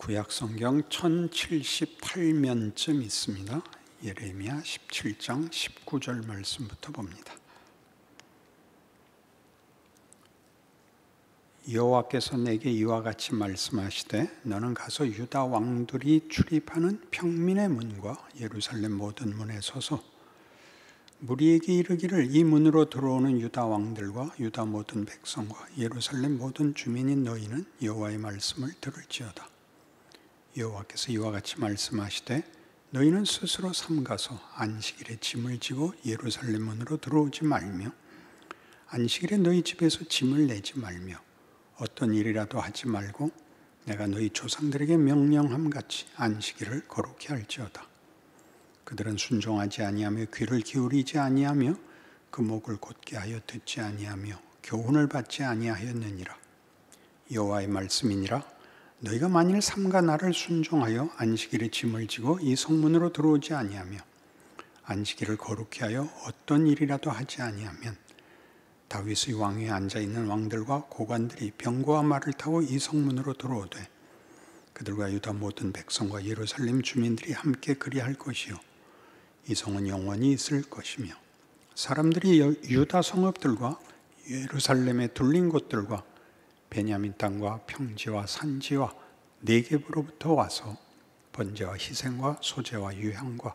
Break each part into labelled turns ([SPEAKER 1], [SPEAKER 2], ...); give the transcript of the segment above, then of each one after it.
[SPEAKER 1] 구약성경 1078면쯤 있습니다. 예레미야 17장 19절 말씀부터 봅니다. 여호와께서 내게 이와 같이 말씀하시되 너는 가서 유다 왕들이 출입하는 평민의 문과 예루살렘 모든 문에 서서 무리에게 이르기를 이 문으로 들어오는 유다 왕들과 유다 모든 백성과 예루살렘 모든 주민인 너희는 여호와의 말씀을 들을지어다. 여호와께서 이와 같이 말씀하시되 너희는 스스로 삼가서 안식일에 짐을 지고 예루살렘 문으로 들어오지 말며 안식일에 너희 집에서 짐을 내지 말며 어떤 일이라도 하지 말고 내가 너희 조상들에게 명령함 같이 안식일을 거룩히 할지어다. 그들은 순종하지 아니하며 귀를 기울이지 아니하며 그 목을 곧게 하여 듣지 아니하며 교훈을 받지 아니하였느니라. 여호와의 말씀이니라. 너희가 만일 삼가 나를 순종하여 안식일에 짐을 지고 이 성문으로 들어오지 아니하며 안식일을 거룩히 하여 어떤 일이라도 하지 아니하면 다윗의 왕위에 앉아있는 왕들과 고관들이 병거와 말을 타고 이 성문으로 들어오되 그들과 유다 모든 백성과 예루살렘 주민들이 함께 그리할 것이요 이 성은 영원히 있을 것이며 사람들이 유다 성읍들과 예루살렘에 둘린 곳들과 베냐민 땅과 평지와 산지와 네겝으로부터 와서 번제와 희생과 소제와 유향과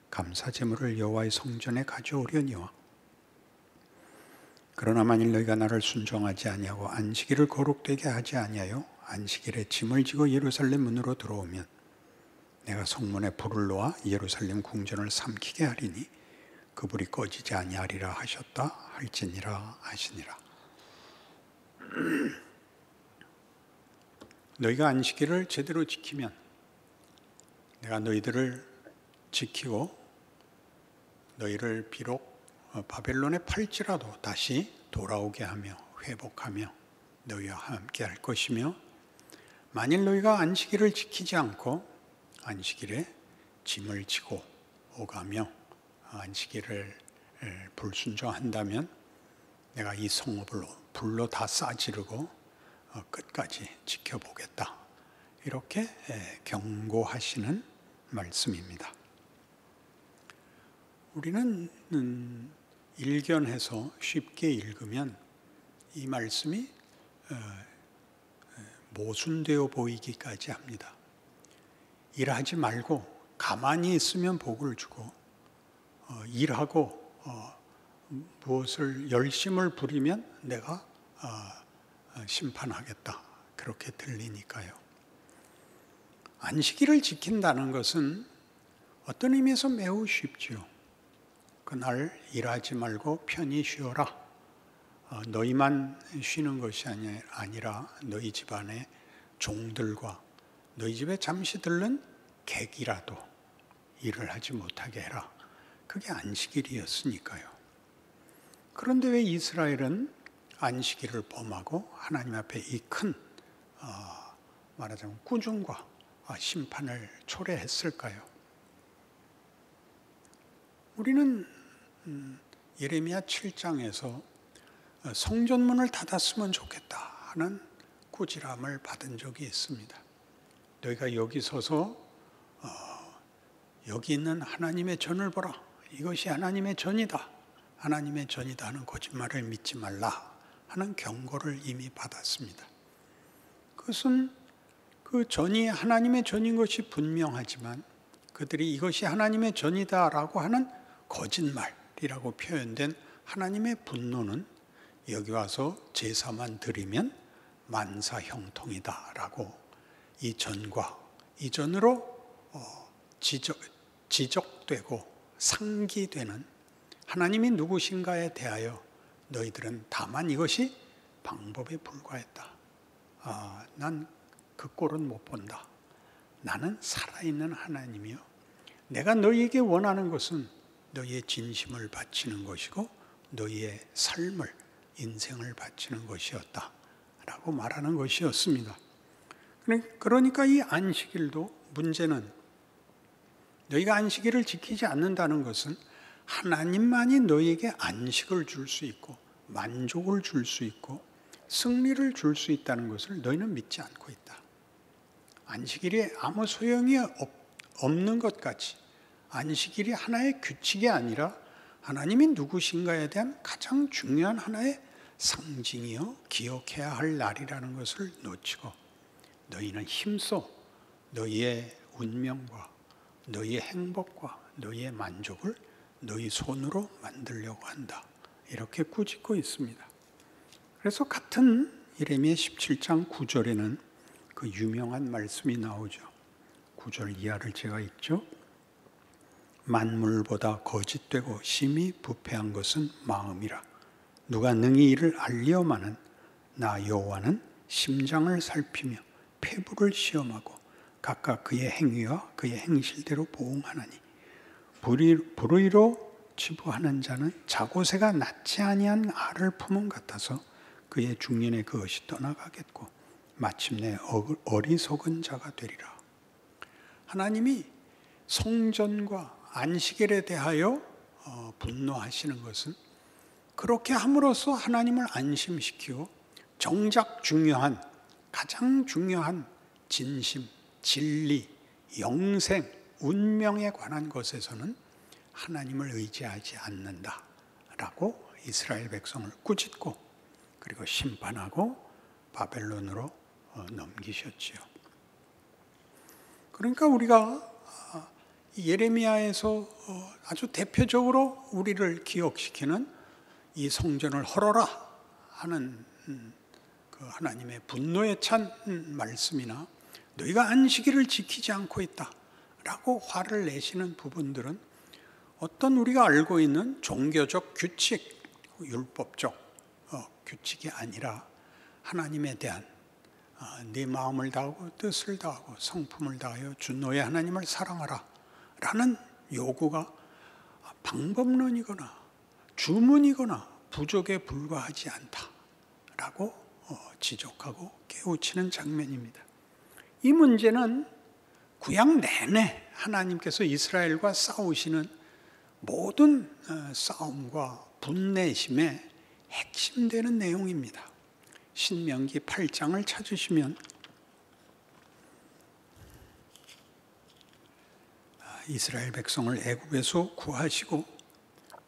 [SPEAKER 1] 감사 제물을 여호와의 성전에 가져오려니와 그러나 만일 너희가 나를 순종하지 아니하고 안식일을 거룩되게 하지 아니하여 안식일에 짐을 지고 예루살렘 문으로 들어오면 내가 성문에 불을 놓아 예루살렘 궁전을 삼키게 하리니 그 불이 꺼지지 아니하리라 하셨다 할지니라 하시니라. 너희가 안식일을 제대로 지키면 내가 너희들을 지키고 너희를 비록 바벨론에 팔지라도 다시 돌아오게 하며 회복하며 너희와 함께 할 것이며 만일 너희가 안식일을 지키지 않고 안식일에 짐을 지고 오가며 안식일을 불순종한다면 내가 이 성읍을 불로 다 싸지르고 끝까지 지켜보겠다. 이렇게 경고하시는 말씀입니다. 우리는 일견해서 쉽게 읽으면 이 말씀이 모순되어 보이기까지 합니다. 일하지 말고 가만히 있으면 복을 주고 일하고 무엇을 열심을 부리면 내가 심판하겠다. 그렇게 들리니까요. 안식일을 지킨다는 것은 어떤 의미에서 매우 쉽지요. 그날 일하지 말고 편히 쉬어라. 너희만 쉬는 것이 아니라 너희 집안의 종들과 너희 집에 잠시 들른 객이라도 일을 하지 못하게 해라. 그게 안식일이었으니까요. 그런데 왜 이스라엘은 안식일을 범하고 하나님 앞에 이 큰 말하자면 꾸중과 심판을 초래했을까요? 우리는 예레미야 7장에서 성전문을 닫았으면 좋겠다 하는 꾸지람을 받은 적이 있습니다. 너희가 여기 서서 여기 있는 하나님의 전을 보라. 이것이 하나님의 전이다. 하나님의 전이다 하는 거짓말을 믿지 말라 하는 경고를 이미 받았습니다. 그것은 그 전이 하나님의 전인 것이 분명하지만 그들이 이것이 하나님의 전이다라고 하는 거짓말이라고 표현된 하나님의 분노는 여기 와서 제사만 드리면 만사 형통이다라고 이 전과 이 전으로 지적되고 상기되는 하나님이 누구신가에 대하여 너희들은 다만 이것이 방법에 불과했다. 난 그 꼴은 못 본다. 나는 살아있는 하나님이요. 내가 너희에게 원하는 것은 너희의 진심을 바치는 것이고 너희의 삶을, 인생을 바치는 것이었다. 라고 말하는 것이었습니다. 그러니까 이 안식일도 문제는 너희가 안식일을 지키지 않는다는 것은 하나님만이 너희에게 안식을 줄 수 있고 만족을 줄 수 있고 승리를 줄 수 있다는 것을 너희는 믿지 않고 있다. 안식일이 아무 소용이 없는 것 같이, 안식일이 하나의 규칙이 아니라 하나님이 누구신가에 대한 가장 중요한 하나의 상징이요 기억해야 할 날이라는 것을 놓치고, 너희는 힘써 너희의 운명과 너희의 행복과 너희의 만족을 너희 손으로 만들려고 한다, 이렇게 꾸짖고 있습니다. 그래서 같은 예레미야 17장 9절에는 그 유명한 말씀이 나오죠. 9절 이하를 제가 읽죠. 만물보다 거짓되고 심히 부패한 것은 마음이라. 누가 능히 이를 알리오마는 나 여호와는 심장을 살피며 폐부를 시험하고 각각 그의 행위와 그의 행실대로 보응하나니 불의로 치부하는 자는 자고새가 낫지 아니한 알을 품은 같아서 그의 중년에 그것이 떠나가겠고 마침내 어리석은 자가 되리라. 하나님이 성전과 안식일에 대하여 분노하시는 것은 그렇게 함으로써 하나님을 안심시키고 정작 가장 중요한 진심, 진리, 영생, 운명에 관한 것에서는 하나님을 의지하지 않는다라고 이스라엘 백성을 꾸짖고 그리고 심판하고 바벨론으로 넘기셨지요. 그러니까 우리가 예레미야에서 아주 대표적으로 우리를 기억시키는 이 성전을 헐어라 하는 그 하나님의 분노에 찬 말씀이나 너희가 안식일을 지키지 않고 있다라고 화를 내시는 부분들은 어떤 우리가 알고 있는 종교적 규칙, 율법적 규칙이 아니라 하나님에 대한 네 마음을 다하고 뜻을 다하고 성품을 다하여 주 너의 하나님을 사랑하라 라는 요구가 방법론이거나 주문이거나 부족에 불과하지 않다라고 지적하고 깨우치는 장면입니다. 이 문제는 구약 내내 하나님께서 이스라엘과 싸우시는 모든 싸움과 분내심의 핵심되는 내용입니다. 신명기 8장을 찾으시면 이스라엘 백성을 애굽에서 구하시고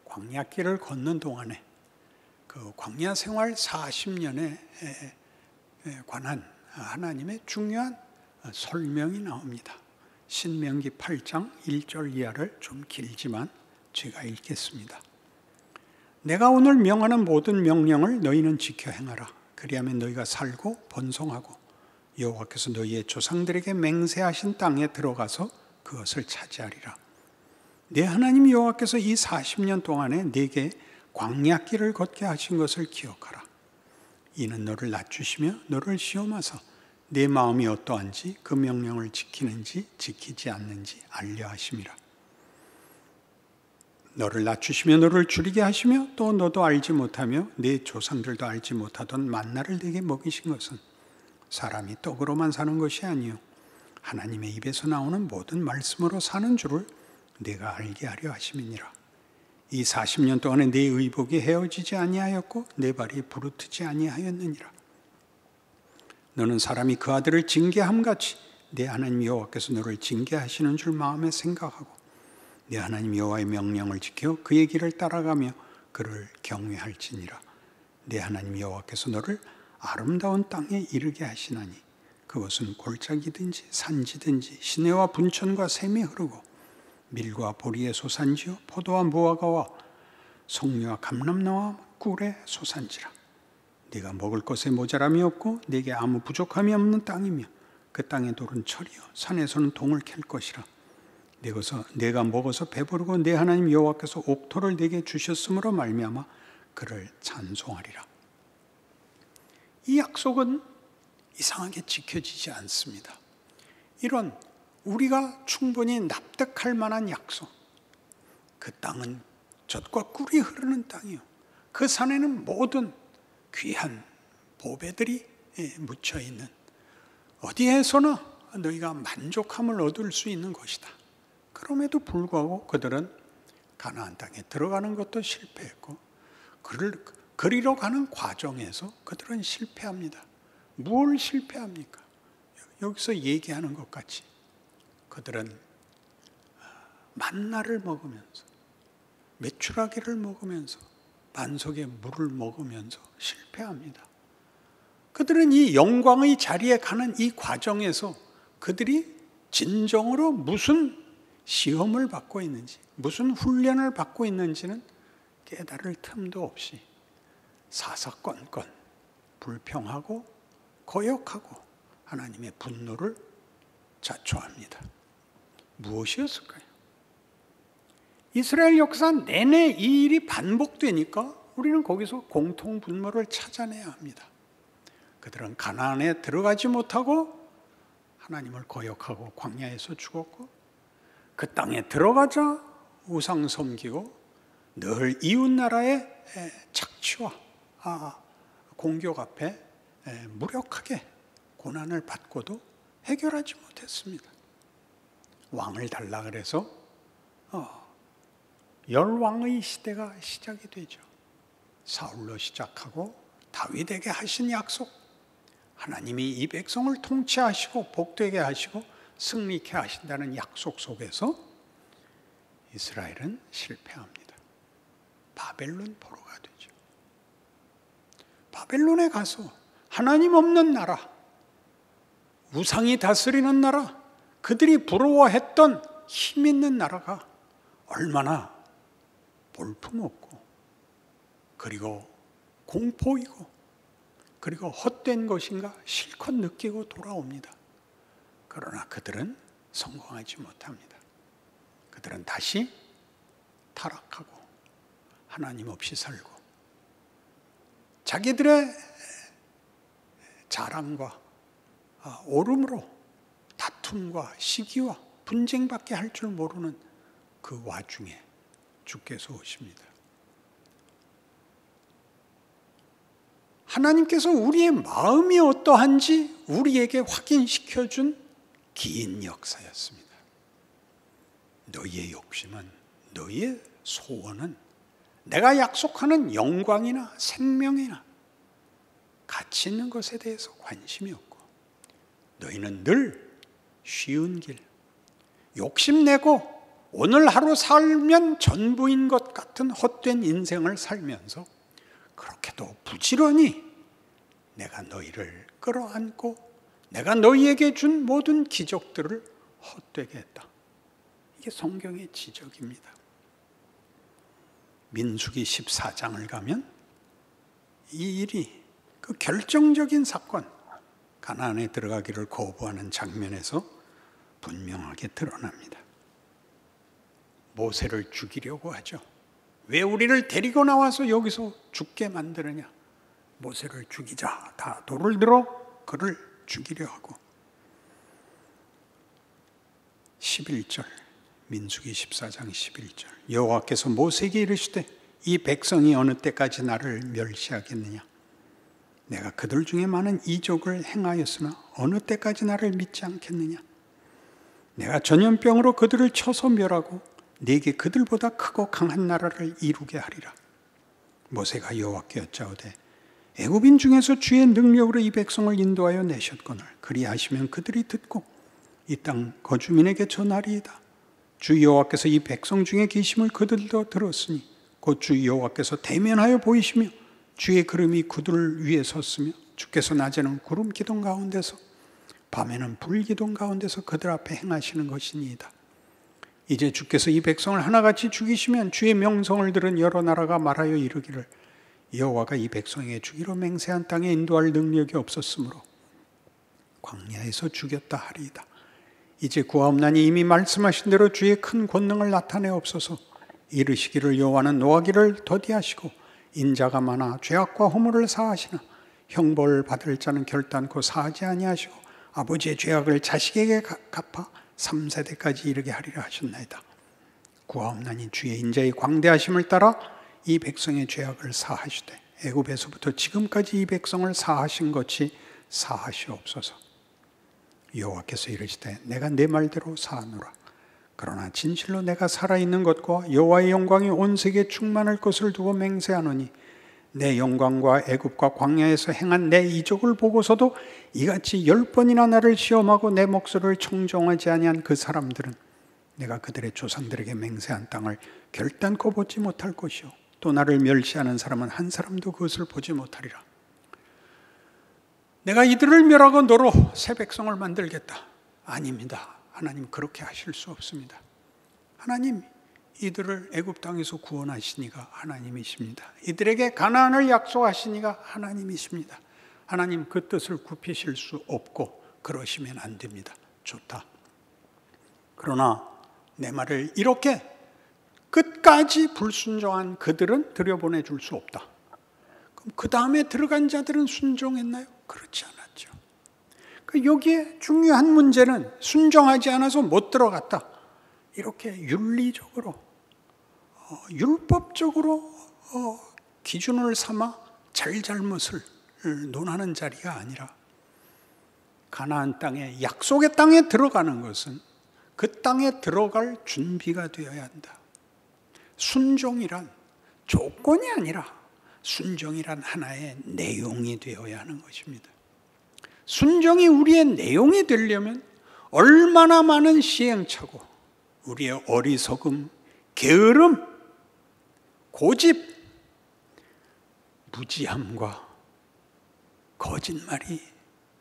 [SPEAKER 1] 광야길을 걷는 동안에 그 광야 생활 40년에 관한 하나님의 중요한 설명이 나옵니다. 신명기 8장 1절 이하를 좀 길지만 제가 읽겠습니다. 내가 오늘 명하는 모든 명령을 너희는 지켜 행하라. 그리하면 너희가 살고 번성하고 여호와께서 너희의 조상들에게 맹세하신 땅에 들어가서 그것을 차지하리라. 내 하나님 여호와께서 이 40년 동안에 네게 광야길을 걷게 하신 것을 기억하라. 이는 너를 낮추시며 너를 시험하사 내 마음이 어떠한지 그 명령을 지키는지 지키지 않는지 알려 하심이라. 너를 낮추시며 너를 줄이게 하시며 또 너도 알지 못하며 네 조상들도 알지 못하던 만나를 네게 먹이신 것은 사람이 떡으로만 사는 것이 아니요 하나님의 입에서 나오는 모든 말씀으로 사는 줄을 네가 알게 하려 하심이니라. 이 40년 동안에 네 의복이 헤어지지 아니하였고 네 발이 부르트지 아니하였느니라. 너는 사람이 그 아들을 징계함같이 네 하나님 여호와께서 너를 징계하시는 줄 마음에 생각하고 네 하나님 여호와의 명령을 지켜 그의 길을 따라가며 그를 경외할지니라. 네 하나님 여호와께서 너를 아름다운 땅에 이르게 하시나니 그것은 골짜기든지 산지든지 시내와 분천과 샘이 흐르고 밀과 보리의 소산지요 포도와 무화과와 석류와 감람나와 꿀의 소산지라. 네가 먹을 것에 모자람이 없고 네게 아무 부족함이 없는 땅이며 그 땅의 돌은 철이요 산에서는 동을 캘 것이라. 내가 먹어서 배부르고 내 하나님 여호와께서 옥토를 네게 주셨으므로 말미암아 그를 찬송하리라. 이 약속은 이상하게 지켜지지 않습니다. 이런 우리가 충분히 납득할 만한 약속, 그 땅은 젖과 꿀이 흐르는 땅이요 그 산에는 모든 귀한 보배들이 묻혀 있는, 어디에서나 너희가 만족함을 얻을 수 있는 것이다. 그럼에도 불구하고 그들은 가나안 땅에 들어가는 것도 실패했고 그리러 가는 과정에서 그들은 실패합니다. 뭘 실패합니까? 여기서 얘기하는 것 같이 그들은 만나를 먹으면서 메추라기를 먹으면서 반석의 물을 먹으면서 실패합니다. 그들은 이 영광의 자리에 가는 이 과정에서 그들이 진정으로 무슨 시험을 받고 있는지, 무슨 훈련을 받고 있는지는 깨달을 틈도 없이 사사건건 불평하고 거역하고 하나님의 분노를 자초합니다. 무엇이었을까요? 이스라엘 역사 내내 이 일이 반복되니까 우리는 거기서 공통분모를 찾아내야 합니다. 그들은 가나안에 들어가지 못하고 하나님을 거역하고 광야에서 죽었고, 그 땅에 들어가자 우상 섬기고 늘 이웃 나라의 착취와 공격 앞에 무력하게 고난을 받고도 해결하지 못했습니다. 왕을 달라 그래서 열왕의 시대가 시작이 되죠. 사울로 시작하고 다윗에게 하신 약속, 하나님이 이 백성을 통치하시고 복되게 하시고 승리케 하신다는 약속 속에서 이스라엘은 실패합니다. 바벨론 포로가 되죠. 바벨론에 가서 하나님 없는 나라, 우상이 다스리는 나라, 그들이 부러워했던 힘 있는 나라가 얼마나 볼품없고 그리고 공포이고 그리고 헛된 것인가 실컷 느끼고 돌아옵니다. 그러나 그들은 성공하지 못합니다. 그들은 다시 타락하고 하나님 없이 살고 자기들의 자랑과 오름으로 다툼과 시기와 분쟁밖에 할 줄 모르는 그 와중에 주께서 오십니다. 하나님께서 우리의 마음이 어떠한지 우리에게 확인시켜준 긴 역사였습니다. 너희의 욕심은, 너희의 소원은 내가 약속하는 영광이나 생명이나 가치 있는 것에 대해서 관심이 없고, 너희는 늘 쉬운 길, 욕심내고 오늘 하루 살면 전부인 것 같은 헛된 인생을 살면서 그렇게도 부지런히 내가 너희를 끌어안고 내가 너희에게 준 모든 기적들을 헛되게 했다. 이게 성경의 지적입니다. 민수기 14장을 가면 이 일이 그 결정적인 사건, 가나안에 들어가기를 거부하는 장면에서 분명하게 드러납니다. 모세를 죽이려고 하죠. 왜 우리를 데리고 나와서 여기서 죽게 만드느냐? 모세를 죽이자. 다 돌을 들어 그를 죽이려 하고. 11절, 민수기 14장 11절. 여호와께서 모세에게 이르시되 이 백성이 어느 때까지 나를 멸시하겠느냐? 내가 그들 중에 많은 이적을 행하였으나 어느 때까지 나를 믿지 않겠느냐? 내가 전염병으로 그들을 쳐서 멸하고 네게 그들보다 크고 강한 나라를 이루게 하리라. 모세가 여호와께 여짜오되 애굽인 중에서 주의 능력으로 이 백성을 인도하여 내셨거늘 그리하시면 그들이 듣고 이 땅 거주민에게 전하리이다. 주 여호와께서 이 백성 중에 계심을 그들도 들었으니 곧 주 여호와께서 대면하여 보이시며 주의 구름이 그들 위에 섰으며 주께서 낮에는 구름 기둥 가운데서 밤에는 불 기둥 가운데서 그들 앞에 행하시는 것이니이다. 이제 주께서 이 백성을 하나같이 죽이시면 주의 명성을 들은 여러 나라가 말하여 이르기를 여호와가 이 백성에게 주기로 맹세한 땅에 인도할 능력이 없었으므로 광야에서 죽였다 하리이다. 이제 구하옵나니 이미 말씀하신 대로 주의 큰 권능을 나타내옵소서. 이르시기를 여호와는 노하기를 더디하시고 인자가 많아 죄악과 허물을 사하시나 형벌 받을 자는 결단코 사하지 아니하시고 아버지의 죄악을 자식에게 갚아 3세대까지 이르게 하리라 하셨나이다. 구하옵나니 주의 인자의 광대하심을 따라 이 백성의 죄악을 사하시되 애굽에서부터 지금까지 이 백성을 사하신 것이 사하시옵소서. 여호와께서 이르시되 내가 내 말대로 사하노라. 그러나 진실로 내가 살아있는 것과 여호와의 영광이 온 세계에 충만할 것을 두고 맹세하노니 내 영광과 애굽과 광야에서 행한 내 이적을 보고서도 이같이 10번이나 나를 시험하고 내 목소리를 청종하지 아니한 그 사람들은 내가 그들의 조상들에게 맹세한 땅을 결단코 보지 못할 것이요 또 나를 멸시하는 사람은 한 사람도 그것을 보지 못하리라. 내가 이들을 멸하고 너로 새 백성을 만들겠다. 아닙니다. 하나님 그렇게 하실 수 없습니다. 하나님 이들을 애굽 땅에서 구원하시니가 하나님이십니다. 이들에게 가나안을 약속하시니가 하나님이십니다. 하나님 그 뜻을 굽히실 수 없고 그러시면 안 됩니다. 좋다. 그러나 내 말을 이렇게 끝까지 불순종한 그들은 들여보내줄 수 없다. 그럼 그 다음에 들어간 자들은 순종했나요? 그렇지 않았죠. 여기에 중요한 문제는 순종하지 않아서 못 들어갔다. 이렇게 윤리적으로 율법적으로 기준을 삼아 잘잘못을 논하는 자리가 아니라 가나안 땅에 약속의 땅에 들어가는 것은 그 땅에 들어갈 준비가 되어야 한다. 순종이란 조건이 아니라 순종이란 하나의 내용이 되어야 하는 것입니다. 순종이 우리의 내용이 되려면 얼마나 많은 시행착오, 우리의 어리석음, 게으름, 고집, 무지함과 거짓말이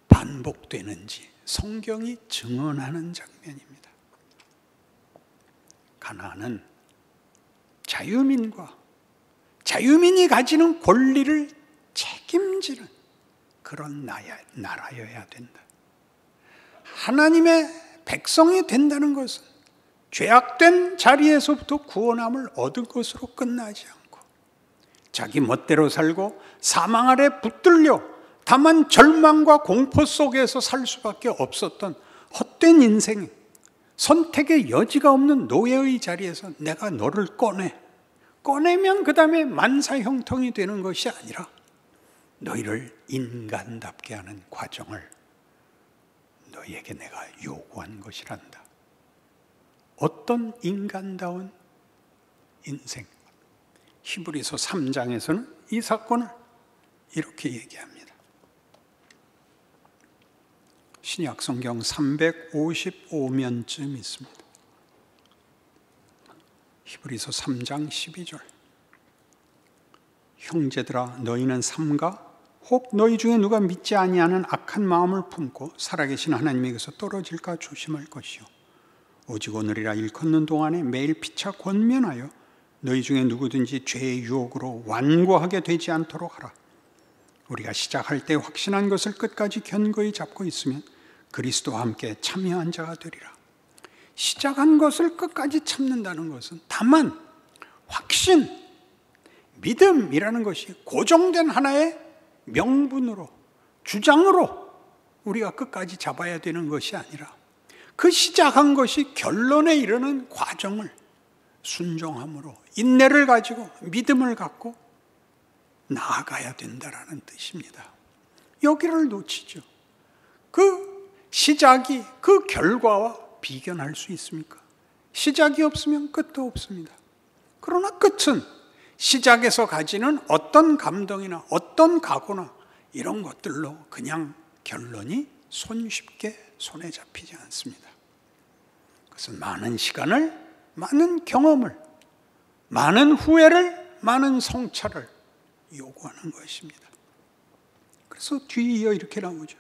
[SPEAKER 1] 반복되는지 성경이 증언하는 장면입니다. 가나안은 자유민이 가지는 권리를 책임지는 그런 나라여야 된다. 하나님의 백성이 된다는 것은 죄악된 자리에서부터 구원함을 얻은 것으로 끝나지 않고 자기 멋대로 살고 사망 아래 붙들려 다만 절망과 공포 속에서 살 수밖에 없었던 헛된 인생, 선택의 여지가 없는 노예의 자리에서 내가 너를 꺼내면 그 다음에 만사형통이 되는 것이 아니라 너희를 인간답게 하는 과정을 너희에게 내가 요구한 것이란다. 어떤 인간다운 인생. 히브리서 3장에서는 이 사건을 이렇게 얘기합니다. 신약 성경 355면쯤 있습니다. 히브리서 3장 12절. 형제들아 너희는 삼가 혹 너희 중에 누가 믿지 아니하는 악한 마음을 품고 살아계신 하나님에게서 떨어질까 조심할 것이요 오직 오늘이라 일컫는 동안에 매일 피차 권면하여 너희 중에 누구든지 죄의 유혹으로 완고하게 되지 않도록 하라. 우리가 시작할 때 확신한 것을 끝까지 견고히 잡고 있으면 그리스도와 함께 참여한 자가 되리라. 시작한 것을 끝까지 참는다는 것은 다만 확신, 믿음이라는 것이 고정된 하나의 명분으로, 주장으로 우리가 끝까지 잡아야 되는 것이 아니라 그 시작한 것이 결론에 이르는 과정을 순종함으로 인내를 가지고 믿음을 갖고 나아가야 된다라는 뜻입니다. 여기를 놓치죠. 그 시작이 그 결과와 비견할 수 있습니까? 시작이 없으면 끝도 없습니다. 그러나 끝은 시작에서 가지는 어떤 감동이나 어떤 각오나 이런 것들로 그냥 결론이 손에 잡히지 않습니다. 그것은 많은 시간을, 많은 경험을, 많은 후회를, 많은 성찰을 요구하는 것입니다. 그래서 뒤이어 이렇게 나오죠.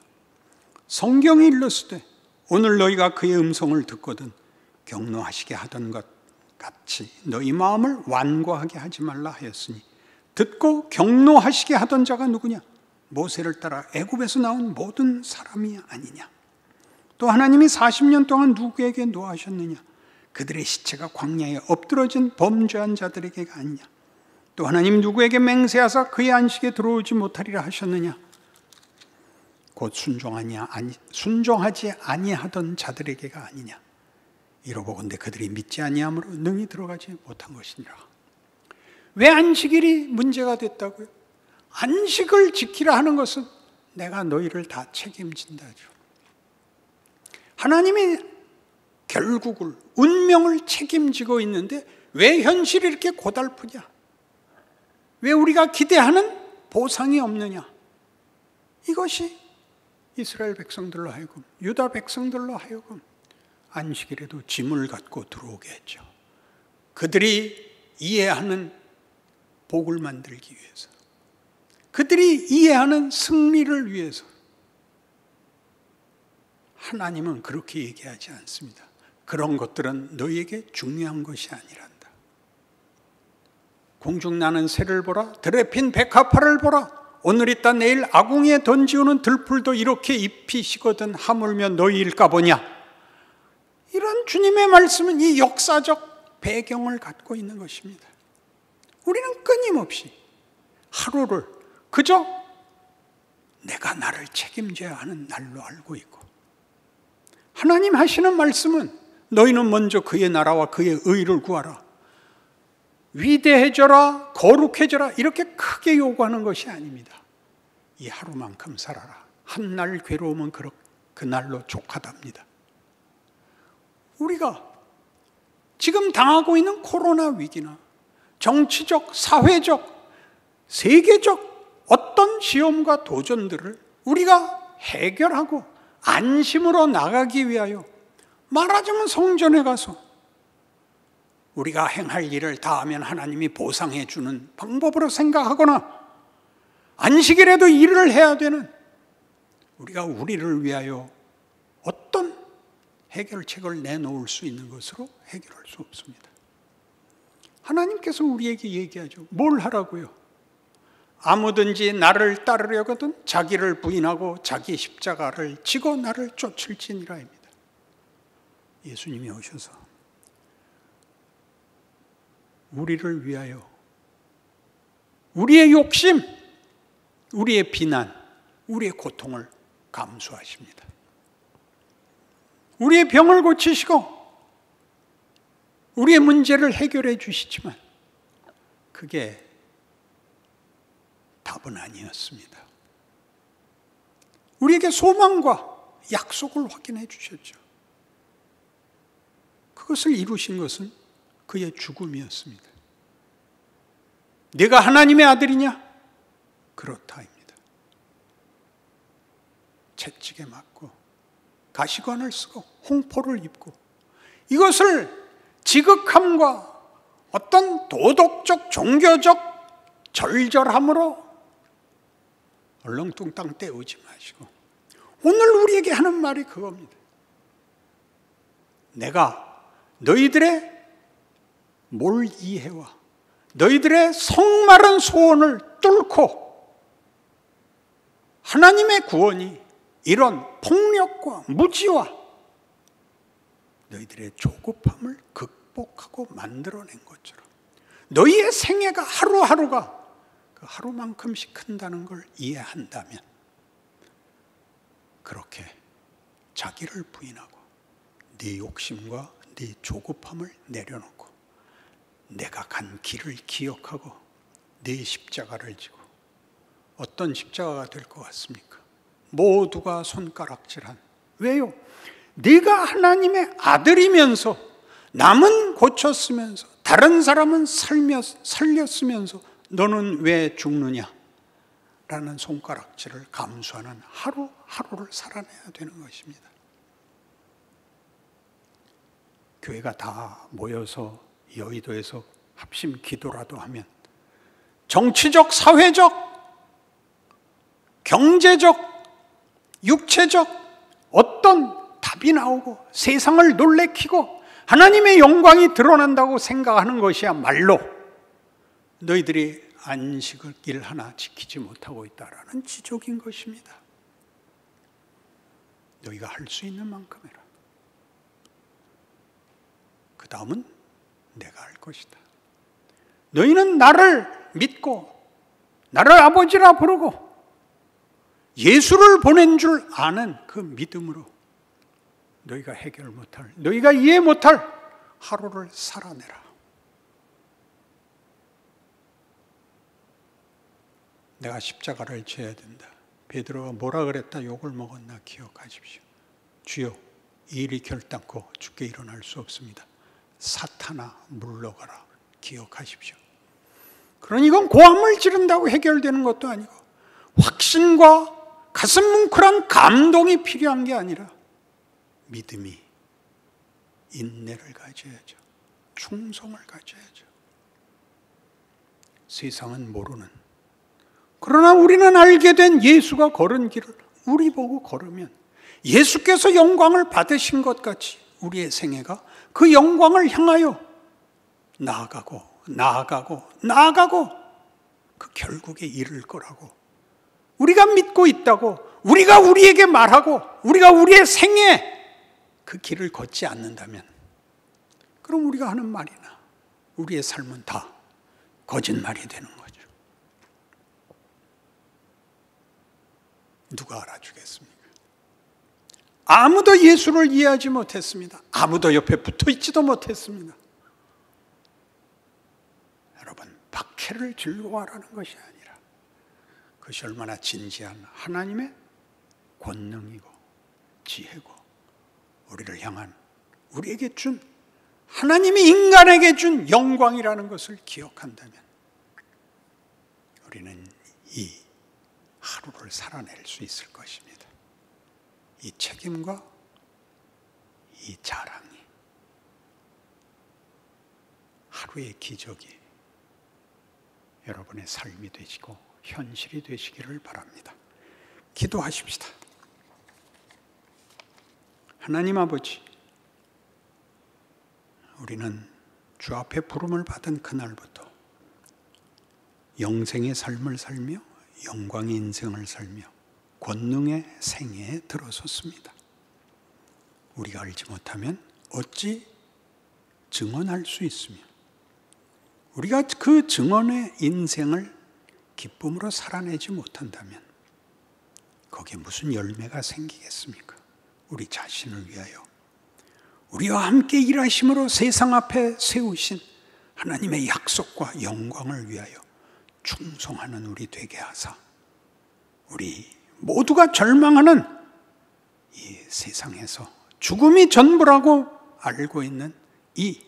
[SPEAKER 1] 성경이 일렀으되 오늘 너희가 그의 음성을 듣거든 경노하시게 하던 것 같이 너희 마음을 완고하게 하지 말라 하였으니 듣고 경노하시게 하던 자가 누구냐? 모세를 따라 애굽에서 나온 모든 사람이 아니냐? 또 하나님이 40년 동안 누구에게 노하셨느냐? 그들의 시체가 광야에 엎드러진 범죄한 자들에게가 아니냐? 또 하나님 누구에게 맹세하사 그의 안식에 들어오지 못하리라 하셨느냐? 곧 순종하지 아니하던 자들에게가 아니냐? 이러보건대 그들이 믿지 아니함으로 능히 들어가지 못한 것이니라. 왜 안식일이 문제가 됐다고요? 안식을 지키라 하는 것은 내가 너희를 다 책임진다죠. 하나님이 결국을, 운명을 책임지고 있는데 왜 현실이 이렇게 고달프냐? 왜 우리가 기대하는 보상이 없느냐? 이것이 이스라엘 백성들로 하여금, 유다 백성들로 하여금 안식일에도 짐을 갖고 들어오게 했죠. 그들이 이해하는 복을 만들기 위해서, 그들이 이해하는 승리를 위해서. 하나님은 그렇게 얘기하지 않습니다. 그런 것들은 너희에게 중요한 것이 아니란다. 공중나는 새를 보라, 들에 핀 백합화를 보라. 오늘 있다 내일 아궁이에 던지우는 들풀도 이렇게 잎이 시거든 하물며 너희일까 보냐. 이런 주님의 말씀은 이 역사적 배경을 갖고 있는 것입니다. 우리는 끊임없이 하루를 그저 내가 나를 책임져야 하는 날로 알고 있고, 하나님 하시는 말씀은 너희는 먼저 그의 나라와 그의 의를 구하라, 위대해져라, 거룩해져라, 이렇게 크게 요구하는 것이 아닙니다. 이 하루만큼 살아라. 한 날 괴로우면 그날로 족하답니다. 우리가 지금 당하고 있는 코로나 위기나 정치적, 사회적, 세계적 어떤 시험과 도전들을 우리가 해결하고 안심으로 나가기 위하여, 말하자면 성전에 가서 우리가 행할 일을 다 하면 하나님이 보상해 주는 방법으로 생각하거나, 안식일에도 일을 해야 되는 우리가 우리를 위하여 어떤 해결책을 내놓을 수 있는 것으로 해결할 수 없습니다. 하나님께서 우리에게 얘기하죠. 뭘 하라고요? 아무든지 나를 따르려거든 자기를 부인하고 자기 십자가를 지고 나를 쫓을지니라입니다. 예수님이 오셔서 우리를 위하여 우리의 욕심, 우리의 비난, 우리의 고통을 감수하십니다. 우리의 병을 고치시고 우리의 문제를 해결해 주시지만 그게 답은 아니었습니다. 우리에게 소망과 약속을 확인해 주셨죠. 그것을 이루신 것은 그의 죽음이었습니다. 네가 하나님의 아들이냐? 그렇다입니다. 채찍에 맞고 가시관을 쓰고 홍포를 입고, 이것을 지극함과 어떤 도덕적 종교적 절절함으로 얼렁뚱땅 때우지 마시고 오늘 우리에게 하는 말이 그겁니다. 내가 너희들의 몰이해와 너희들의 성마른 소원을 뚫고 하나님의 구원이 이런 폭력과 무지와 너희들의 조급함을 극복하고 만들어낸 것처럼 너희의 생애가 하루하루가 그 하루만큼씩 큰다는 걸 이해한다면, 그렇게 자기를 부인하고 네 욕심과 네 조급함을 내려놓고 내가 간 길을 기억하고 네 십자가를 지고, 어떤 십자가가 될 것 같습니까? 모두가 손가락질한, 왜요? 네가 하나님의 아들이면서 남은 고쳤으면서 다른 사람은 살렸으면서 너는 왜 죽느냐? 라는 손가락질을 감수하는 하루하루를 살아내야 되는 것입니다. 교회가 다 모여서 여의도에서 합심 기도라도 하면 정치적, 사회적, 경제적, 육체적 어떤 답이 나오고 세상을 놀래키고 하나님의 영광이 드러난다고 생각하는 것이야말로 너희들이 안식일 하나 지키지 못하고 있다라는 지적인 것입니다. 너희가 할 수 있는 만큼 해라. 그 다음은 내가 할 것이다. 너희는 나를 믿고 나를 아버지라 부르고 예수를 보낸 줄 아는 그 믿음으로 너희가 해결 못할, 너희가 이해 못할 하루를 살아내라. 내가 십자가를 져야 된다. 베드로가 뭐라 그랬다 욕을 먹었나 기억하십시오. 주여, 이 일이 결단코 주께 일어날 수 없습니다. 사탄아 물러가라. 기억하십시오. 그러니 이건 고함을 지른다고 해결되는 것도 아니고 확신과 가슴 뭉클한 감동이 필요한 게 아니라 믿음이, 인내를 가져야죠. 충성을 가져야죠. 세상은 모르는, 그러나 우리는 알게 된 예수가 걸은 길을 우리 보고 걸으면 예수께서 영광을 받으신 것 같이 우리의 생애가 그 영광을 향하여 나아가고 그 결국에 이를 거라고 우리가 믿고 있다고 우리가 우리에게 말하고 우리가 우리의 생애 그 길을 걷지 않는다면 그럼 우리가 하는 말이나 우리의 삶은 다 거짓말이 되는 거죠. 누가 알아주겠습니까? 아무도 예수를 이해하지 못했습니다. 아무도 옆에 붙어 있지도 못했습니다. 여러분, 박해를 즐거워하라는 것이 아니라 그것이 얼마나 진지한 하나님의 권능이고 지혜고 우리를 향한, 우리에게 준, 하나님이 인간에게 준 영광이라는 것을 기억한다면 우리는 이 하루를 살아낼 수 있을 것입니다. 이 책임과 이 자랑이, 하루의 기적이 여러분의 삶이 되시고 현실이 되시기를 바랍니다. 기도하십시다. 하나님 아버지, 우리는 주 앞에 부름을 받은 그날부터 영생의 삶을 살며 영광의 인생을 살며 권능의 생애에 들어섰습니다. 우리가 알지 못하면 어찌 증언할 수 있으며 우리가 그 증언의 인생을 기쁨으로 살아내지 못한다면 거기에 무슨 열매가 생기겠습니까? 우리 자신을 위하여 우리와 함께 일하심으로 세상 앞에 세우신 하나님의 약속과 영광을 위하여 충성하는 우리 되게 하사 우리 모두가 절망하는 이 세상에서 죽음이 전부라고 알고 있는 이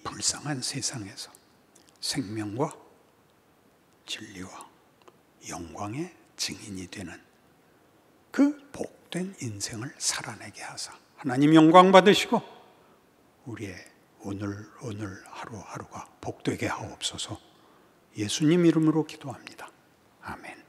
[SPEAKER 1] 불쌍한 세상에서 생명과 진리와 영광의 증인이 되는 그 복된 인생을 살아내게 하사 하나님 영광 받으시고 우리의 오늘 하루하루가 복되게 하옵소서. 예수님 이름으로 기도합니다. 아멘.